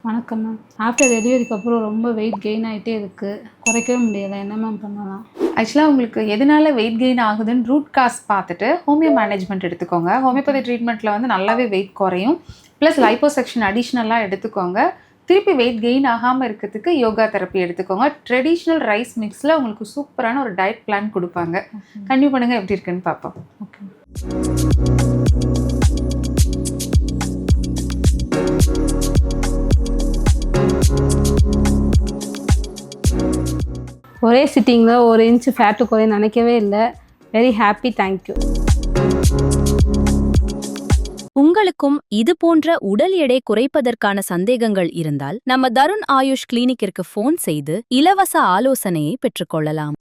வணக்கம் ma'am. After டெலிவரிக்கு அப்புறம் ரொம்ப வெயிட் கெயின் ஆகிட்டே இருக்குது. குறைக்கவே முடியலை. என்ன மேம் பண்ணலாம்? ஆக்சுவலாக உங்களுக்கு எதனால வெயிட் கெயின் ஆகுதுன்னு ரூட் காஸ் பார்த்துட்டு ஹோமியோ மேனேஜ்மெண்ட் எடுத்துக்கோங்க. ஹோமியோபதி ட்ரீட்மெண்ட்டில் வந்து நல்லாவே வெயிட் குறையும். ப்ளஸ் லைப்போசெக்ஷன் அடிஷ்னலாக எடுத்துக்கோங்க. திருப்பி வெயிட் கெயின் ஆகாமல் இருக்கிறதுக்கு யோகா தெரப்பி எடுத்துக்கோங்க. ட்ரெடிஷ்னல் ரைஸ் மிக்ஸில் உங்களுக்கு சூப்பரான ஒரு டயட் பிளான் கொடுப்பாங்க. கன்டினியூ பண்ணுங்கள், எப்படி இருக்குன்னு பார்ப்போம். ஓகே. ஒரே சிட்டிங்கில் 1 இன்ச் ஃபேட்டு குறைய நினைக்கவே இல்லை. Very happy. தேங்க்யூ. உங்களுக்கும் இது போன்ற உடல் எடை குறைப்பதற்கான சந்தேகங்கள் இருந்தால் நம்ம தருண் ஆயுஷ் கிளினிக்கிற்கு ஃபோன் செய்து இலவச ஆலோசனையை பெற்றுக்கொள்ளலாம்.